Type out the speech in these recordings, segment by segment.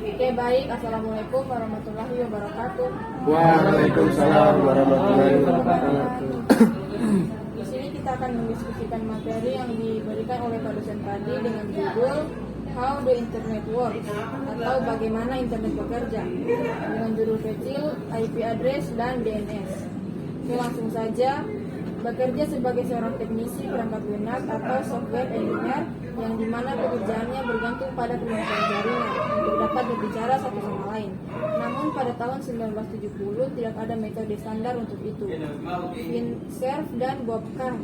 Oke, baik. Assalamualaikum warahmatullahi wabarakatuh. Waalaikumsalam warahmatullahi wabarakatuh. Di sini kita akan mendiskusikan materi yang diberikan oleh Pak dosen tadi dengan judul How the Internet Works atau bagaimana internet bekerja dengan judul kecil IP address dan DNS. Oke, langsung saja. Bekerja sebagai seorang teknisi perangkat lunak atau software engineer yang dimana pekerjaannya bergantung pada kemampuan jaringan untuk dapat berbicara satu sama lain. Namun pada tahun 1970 tidak ada metode standar untuk itu. Cerf dan Bob Kahn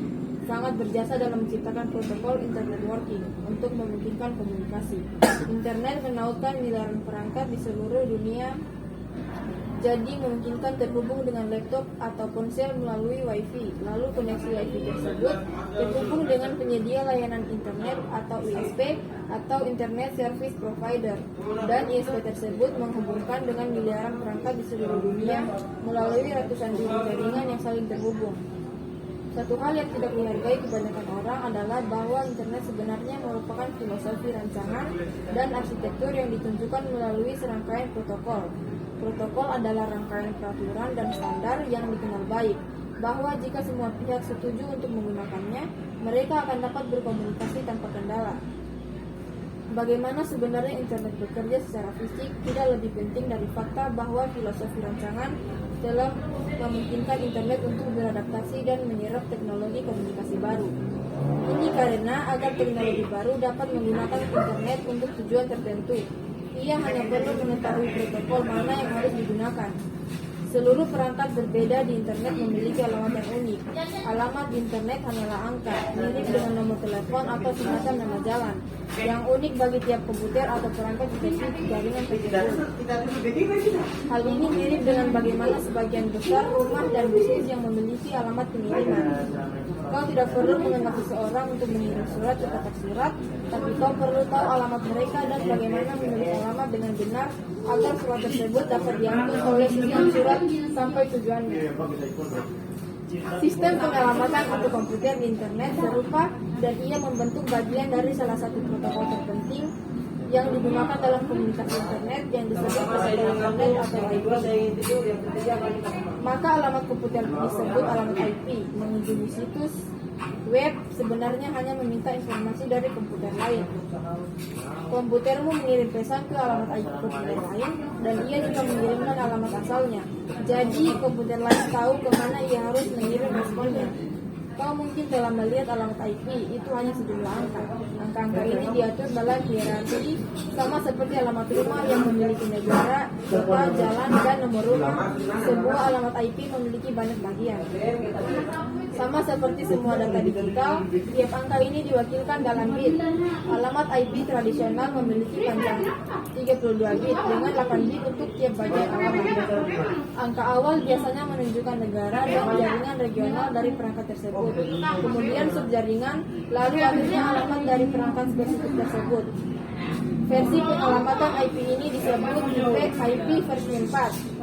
sangat berjasa dalam menciptakan protokol internet working untuk memungkinkan komunikasi. Internet menautkan miliaran perangkat di seluruh dunia, jadi memungkinkan terhubung dengan laptop atau ponsel melalui Wi-Fi. Lalu koneksi Wi-Fi tersebut terhubung dengan penyedia layanan internet atau ISP atau Internet Service Provider, dan ISP tersebut menghubungkan dengan miliaran perangkat di seluruh dunia melalui ratusan ribu jaringan yang saling terhubung. Satu hal yang tidak dihargai kebanyakan orang adalah bahwa internet sebenarnya merupakan filosofi rancangan dan arsitektur yang ditunjukkan melalui serangkaian protokol. Protokol adalah rangkaian peraturan dan standar yang dikenal baik, bahwa jika semua pihak setuju untuk menggunakannya, mereka akan dapat berkomunikasi tanpa kendala. Bagaimana sebenarnya internet bekerja secara fisik tidak lebih penting dari fakta bahwa filosofi rancangan telah memungkinkan internet untuk beradaptasi dan menyerap teknologi komunikasi baru. Ini karena agar teknologi baru dapat menggunakan internet untuk tujuan tertentu, ia hanya perlu mengetahui protokol mana yang harus digunakan. Seluruh perangkat berbeda di internet memiliki alamat yang unik. Alamat di internet hanyalah angka, mirip dengan nomor telepon atau semacam nama jalan, yang unik bagi tiap komputer atau perangkat spesifik jaringan tersebut. Hal ini mirip dengan bagaimana sebagian besar rumah dan bisnis yang memiliki alamat pengiriman. Kau tidak perlu mengenal seseorang untuk mengirim surat ke kotak surat, tapi kau perlu tahu alamat mereka dan bagaimana menulis alamat dengan benar agar surat tersebut dapat diangkut oleh sistem surat sampai tujuannya. Sistem penyelamatan untuk komputer di internet serupa dan ia membentuk bagian dari salah satu protokol terpenting yang digunakan dalam komunikasi internet yang disebut protokol internet atau IP. Maka alamat komputer disebut alamat IP. Mengunjungi situs web sebenarnya hanya meminta informasi dari komputer lain. Komputermu mengirim pesan ke alamat IP komputer lain dan ia juga mengirimkan alamat asalnya. Jadi komputer lain tahu kemana ia harus mengirim responnya. Kau mungkin telah melihat alamat IP, itu hanya sejumlah angka. Angka-angka ini diatur dalam hierarki, sama seperti alamat rumah yang memiliki negara, kota, jalan, dan nomor rumah. Sebuah alamat IP memiliki banyak bagian. Sama seperti semua data digital, tiap angka ini diwakilkan dalam bit. Alamat IP tradisional memiliki panjang 32 bit dengan 8 bit untuk tiap bagian alamat. Angka awal biasanya menunjukkan negara dan jaringan regional dari perangkat tersebut. Kemudian subjaringan, lalu akhirnya alamat dari perangkat spesifik tersebut. Versi penyelamatan IP ini disebut IP versi 4.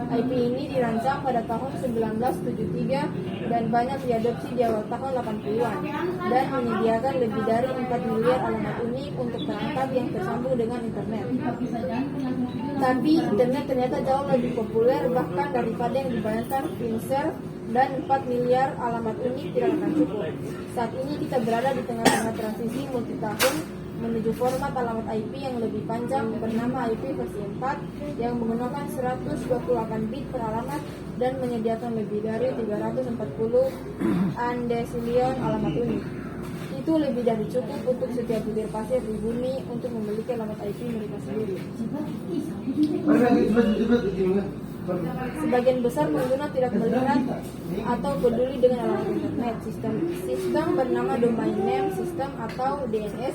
IP ini dirancang pada tahun 1973 dan banyak diadopsi di awal tahun 80-an dan menyediakan lebih dari 4 miliar alamat unik untuk perangkat yang tersambung dengan internet. Tapi internet ternyata jauh lebih populer bahkan daripada yang dibayangkan Fincher, dan 4 miliar alamat unik tidak akan cukup. Saat ini kita berada di tengah-tengah transisi multitahun menuju format alamat IP yang lebih panjang bernama IP versi 4 yang menggunakan 128 bit per alamat dan menyediakan lebih dari 340 undecillion alamat unik. Itu lebih dari cukup untuk setiap butir pasir di bumi untuk memiliki alamat IP mereka sendiri. Sebagian besar pengguna tidak melihat atau peduli dengan alamat internet. Sistem bernama Domain Name System atau DNS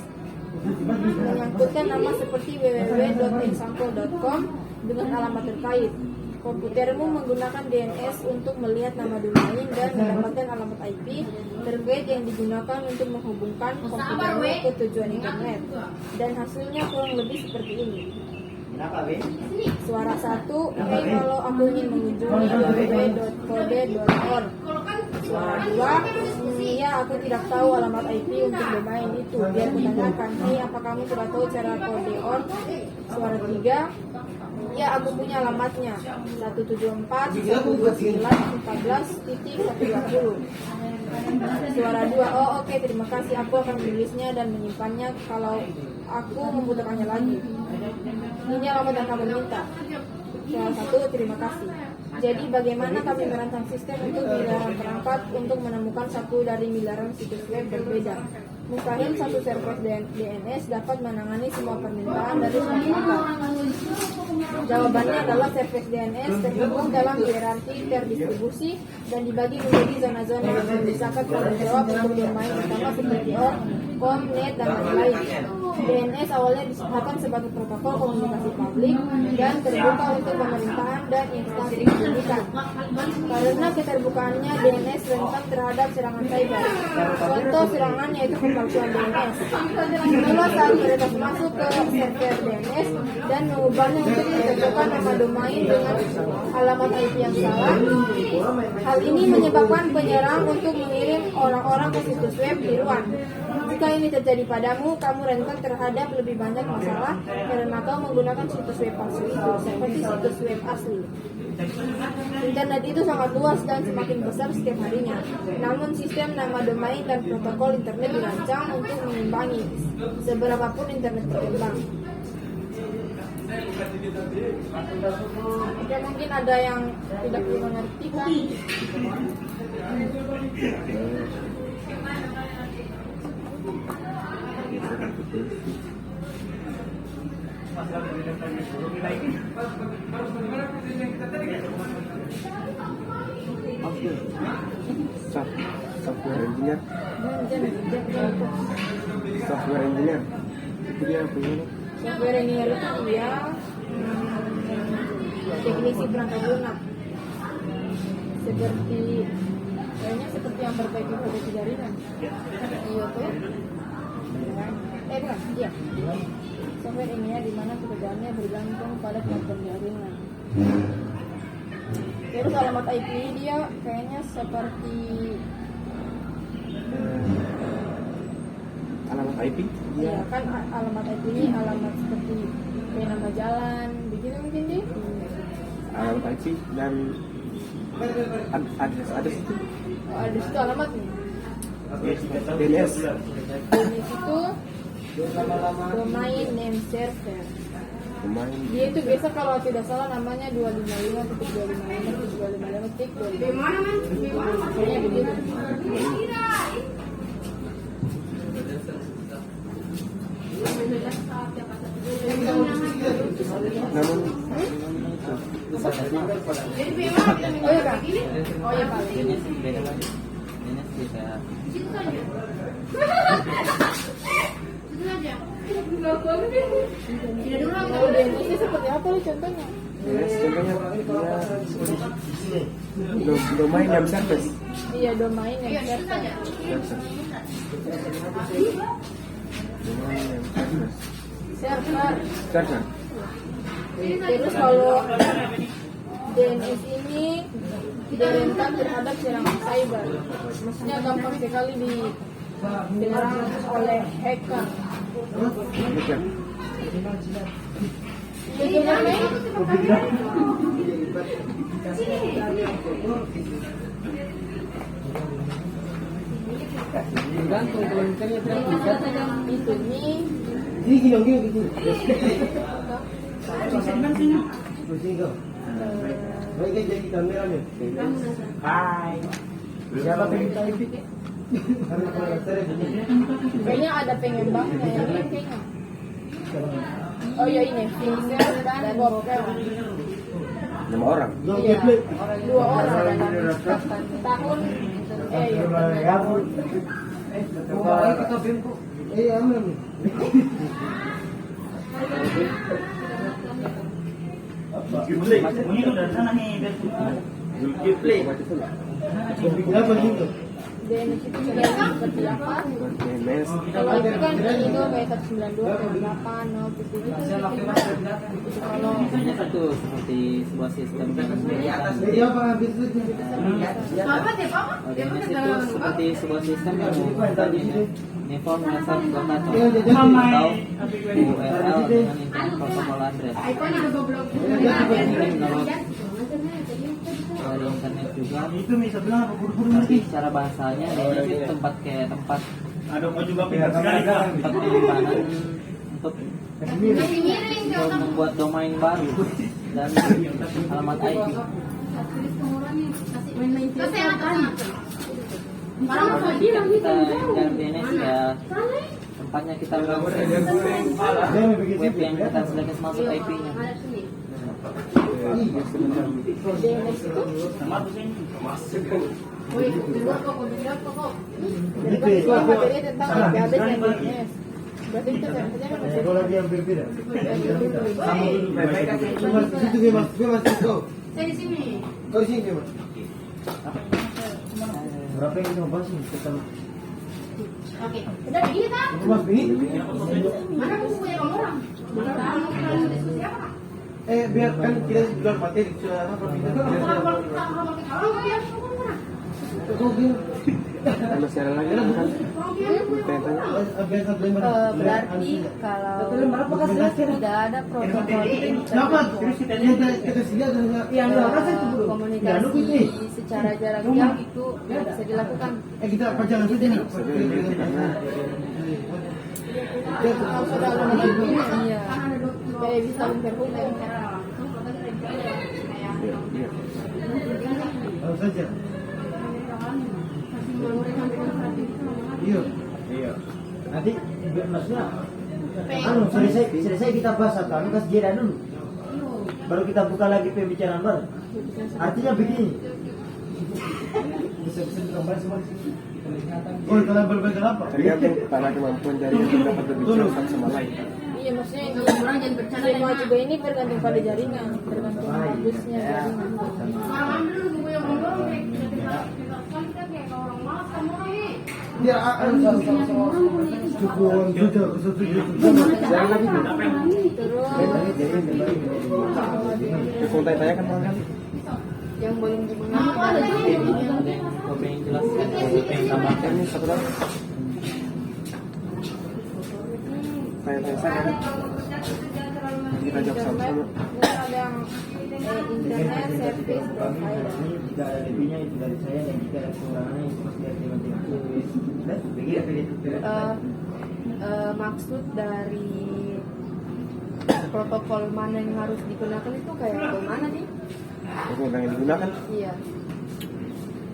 menyangkutkan nama seperti www.example.com dengan alamat terkait. Komputermu menggunakan DNS untuk melihat nama domain dan mendapatkan alamat IP terkait yang digunakan untuk menghubungkan komputermu ke tujuan internet. Dan hasilnya kurang lebih seperti ini. Suara 1, hey kalau aku ingin mengunjungi www.kode.org. Suara 2, iya aku tidak tahu alamat IP untuk domain itu. Dia menanyakan, hey apa kamu sudah tahu cara kode.org? Suara 3, Ya, aku punya alamatnya 174.129.14.120. Suara 2. Oh oke, terima kasih. Aku akan menulisnya dan menyimpannya kalau aku membutuhkannya lagi. Ini alamat yang kamu minta. Suara 1. Terima kasih. Jadi bagaimana kami merancang sistem untuk miliaran perangkat untuk menemukan satu dari miliaran situs web berbeda? Mustahil satu server DNS dapat menangani semua permintaan dari semua perangkat. Jawabannya adalah server DNS terhubung dalam hierarki terdistribusi dan dibagi menjadi zona-zona yang memisahkan tanggung jawab untuk domain utama seperti org, com, net, dan lain-lain. DNS awalnya diciptakan sebagai protokol komunikasi publik dan terbuka untuk pemerintahan dan instansi pendidikan. Karena keterbukaannya, DNS rentan terhadap serangan cyber. Contoh serangan yaitu pemalsuan DNS. Itulah saat mereka masuk ke server DNS dan mengubahnya untuk mencocokkan nama domain dengan alamat IP yang salah. Hal ini menyebabkan penyerang untuk mengirim orang-orang ke situs web tiruan. Jika ini terjadi padamu, kamu rentan terhadap lebih banyak masalah karena kau menggunakan situs web palsu itu seperti situs web asli. Internet itu sangat luas dan semakin besar setiap harinya. Namun sistem nama domain dan protokol internet dirancang untuk mengimbangi seberapapun internet berkembang. Oke, mungkin ada yang tidak mengerti kan? Software engineer. Software engineer. Itu dia apa ini? Software engineer itu dia teknisi perangkat lunak. Kayaknya seperti yang perbaiki jaringan. Iya tuh. Bukan, iya. Software engineer di mana pekerjaannya bergantung pada kemampuan jaringan. Terus alamat IP dia kayaknya seperti alamat IP? Iya kan, alamat IP ini alamat seperti kayak nama jalan, begitu mungkin deh. Alamat IP dan adres itu? Oh, adres itu alamat nih. DNS. DNS itu domain name server. Dia itu biasa kalau tidak salah namanya 255.255.255.255. Gimana men? Kayaknya begitu. Oh iya Kak? Oh iya Pak. Kalau DNS ini seperti apa nih contohnya? Contohnya domain name service. Iya, domain name server. Domain name service. Server. Server. Terus kalau DNS ini tidak rentan terhadap serangan cyber. Maksudnya gampang sekali diserang oleh hacker. Bukan. Bagaimana? Itu nih. Kayaknya ada pengembangnya ya, kayaknya. Oh iya ini, Vincent dan Bob. 5 orang. Iya, 2 orang tahun. Iya. DNS itu seperti apa? Kalau itu kan ini tuh kayak 192.8 itu kalau Aplikasinya satu seperti sebuah sistem Iya Pak, habis itu. DNS itu seperti sebuah sistem yang menghubungkan uniform message data atau URL dengan internet protocol address. Ini menurut dari internet juga. Itu bisa bilang apa buru-buru Tapi secara bahasanya DNS itu tempat tempat penyimpanan untuk membuat domain baru dan alamat IP. Kita DNS ya tempatnya kita web yang kita select masuk IP-nya. DNS itu itu materi tentang database dan DNS. Berarti itu contohnya kan masih kalau dia berbeda. sama Mas, situ dia Mas, kau. Saya di sini. Kau di sini Mas. Berapa yang kita bahas nih? Oke, udah begini kan? Mas, ini. Mana buku yang orang? Mau diskusi apa? Biar kan kita jual materi sudah apa kita. Kalau kita ngomong ke kawan, biar semua mana? Kau gini. Ada siaran lagi kan? Biasa beli Berarti kalau tidak ada protokol Kenapa? Kita sedia dengan yang komunikasi secara jarak jauh itu tidak bisa dilakukan. kita pajangan saja nih. harus ada alamat IP-nya Iya. supaya bisa interhubung. Iya. Harus saja. Iya. Iya. Nanti maksudnya selesai kita bahas atau kasih jeda dulu. Baru kita buka lagi pembicaraan baru. Artinya begini. Bisa ditambah semua di sini. Oh, kalian berbeda apa? Tergantung pada kemampuan jaringan kita dapat berbicara satu sama lain. Iya, maksudnya yang Orang jangan bercanda semua juga ini tergantung pada jaringan, tergantung bagusnya jaringan. Malam dulu buku yang ngomong kita kayak orang malas sama orang nih. Dia akan cukup sudah setuju. Siaran lagi nih. Terus Kalau tanya kan malah kan. yang belum digunakan Ada yang copy yang jelas, copy yang tambahkan. Ini satu lagi. Tanya saya kan. Kita jawab sama-sama. Mungkin ada yang internet service provider. Jika ada lebihnya itu dari saya dan jika ada kekurangannya itu pasti dari teman-teman. Maksud dari protokol mana yang harus digunakan itu kayak bagaimana nih? Itu yang digunakan. Iya.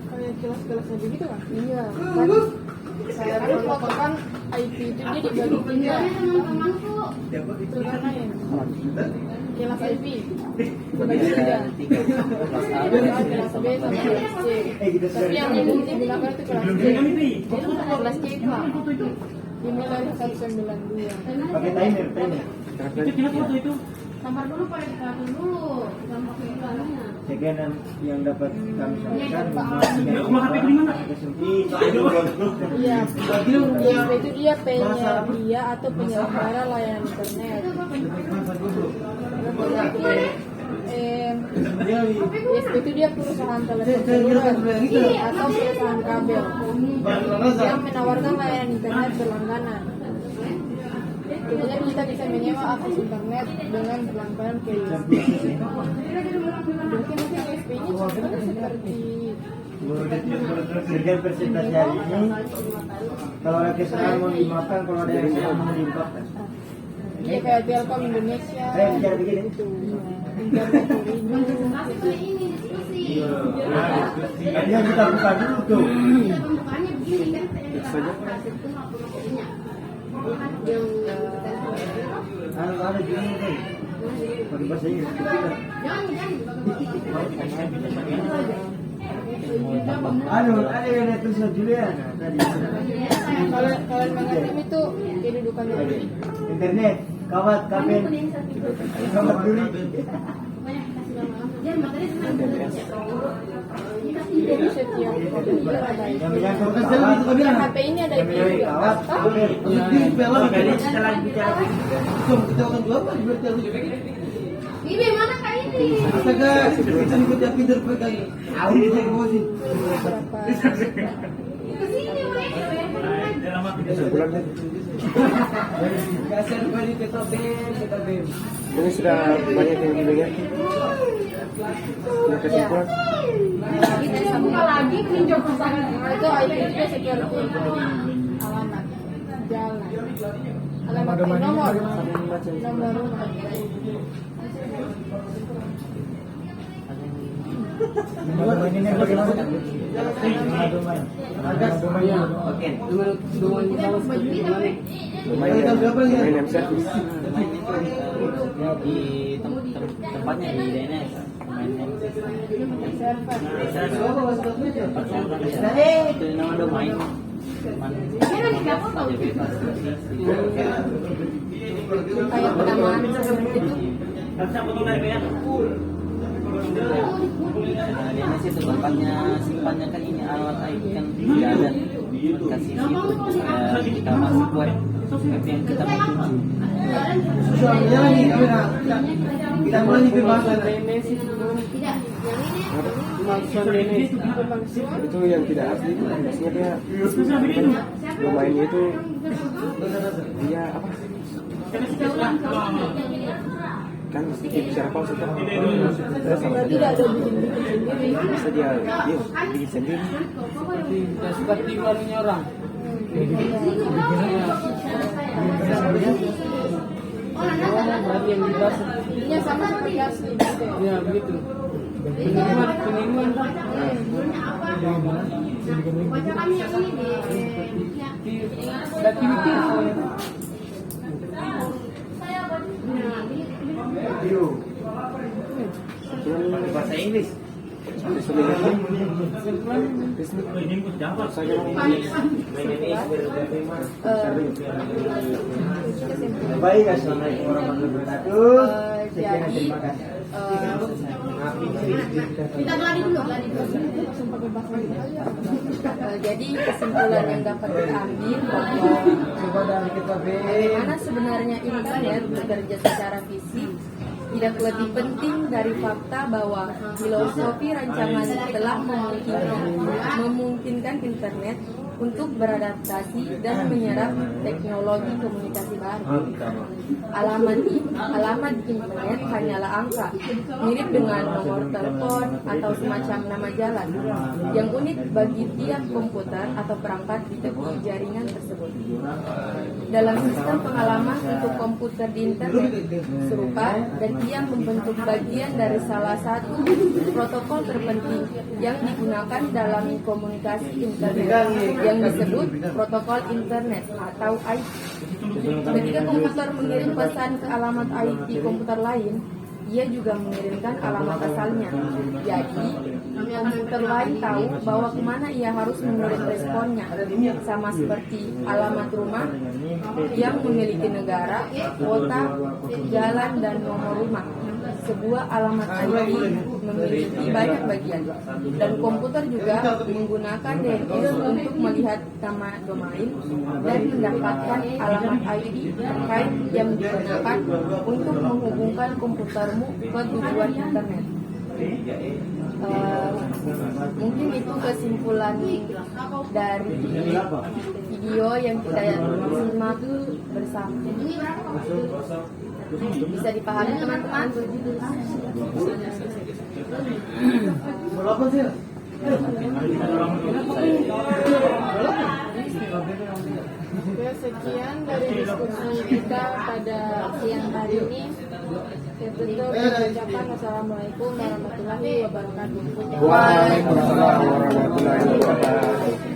Kayak kelas-kelasnya begitu kan? Iya. Kan Saya protokol kan IP itu dia dibagi tiga. Teman-teman tuh Itu karena yang kelas IP dibagi tiga. Kelas A, Kelas B sama kelas C. Tapi yang umum digunakan itu kelas C. Kelas C itu apa? Dimulai 192. Pakai timer. sabar dulu pada kita atur dulu. Kita mau ke iklannya. Sekian yang dapat kami sampaikan. Iya, ISP itu dia penyedia atau penyelenggara layanan internet. ISP itu dia perusahaan telepon seluler atau perusahaan kabel yang menawarkan layanan internet berlangganan. Biasanya kita bisa menyewa akses internet dengan berlangganan ke ISP. Mungkin ISP ini contohnya seperti Sekian presentasi hari ini. Kalau ada kesalahan mau dimaafkan, kalau ada yang salah mau diungkapkan. ya kayak Telkom Indonesia. Saya bicara begini. Internet Terindo. Masih boleh ini diskusi. Yang kita buka dulu tuh. Kita pembukaannya begini kan. saja. Itu apa materinya? Ada juga kan. Pakai bahasa Inggris. Jangan. Ada yang lihat tulisan Juliana tadi. Kalian mengerti itu kedudukannya ini. Internet, kawat, kabel, kawat dulu. Jangan materi tentang Jadi setiap komputer ada IP. Yang menyangkut kawat, HP ini ada IP menyangkut juga. kawat, kabel. Ini film. Kita akan jual apa? ini Astaga, kita ikut yang pintar pegang. Awin kita emosi. berapa Kesini mereka Kesimpulan deh. Kasihan kali kita bem. Ini sudah banyak yang didengar. Ini kesimpulan. kita buka lagi pinjam pasangan. itu IP juga seperti alamat jalan alamat nomor rumah. Ini bagaimana? Oke, Domain service. di tempatnya di DNS. Itu nama domain. Kayak penamaan seperti itu. DNS itu tempatnya simpannya kan ini alamat IP kan tidak ada kasih situ kita masuk web yang kita mau tuju. Soalnya lagi kita mulai di pembahasan. Itu yang tidak asli. Maksudnya dia domainnya itu dia apa? Kan bicara palsu kan? Berarti tidak ada bikin sendiri. Bisa dia bikin sendiri. Seperti warnanya orang. Berarti yang dibahas Intinya sama seperti asli gitu ya. ya begitu. Pengumuman Baca kami yang ini activity. Bahasa Inggris. Baik, assalamualaikum warahmatullahi wabarakatuh. Sekian, Jadi terima kasih. kita geladi dulu. jadi kesimpulan yang dapat diambil bahwa Coba dari kita bagaimana sebenarnya internet bekerja secara fisik tidak lebih penting dari fakta bahwa filosofi rancangan telah memungkinkan internet untuk beradaptasi dan menyerap teknologi komunikasi baru. Alamat internet hanyalah angka, mirip dengan nomor telepon atau semacam nama jalan, yang unik bagi tiap komputer atau perangkat di tepi jaringan tersebut. Dalam sistem pengalaman untuk komputer di internet serupa, dan ia membentuk bagian dari salah satu protokol terpenting yang digunakan dalam komunikasi internet, yang disebut protokol internet atau IP. Ketika komputer mengirim pesan ke alamat IP komputer lain, ia juga mengirimkan alamat asalnya. Jadi, komputer lain tahu bahwa kemana ia harus mengirim responnya. Sama seperti alamat rumah yang memiliki negara, kota, jalan, dan nomor rumah. Sebuah alamat IP memiliki banyak bagian, dan komputer juga menggunakan DNS untuk melihat nama domain dan mendapatkan alamat IP terkait yang digunakan untuk menghubungkan komputermu ke tujuan internet. Mungkin itu kesimpulan dari video yang kita simak bersama. Bisa dipahami teman-teman? Oke, sekian dari diskusi kita pada siang hari ini. Saya tutup mengucapkan wassalamualaikum warahmatullahi wabarakatuh. Waalaikumsalam warahmatullahi wabarakatuh.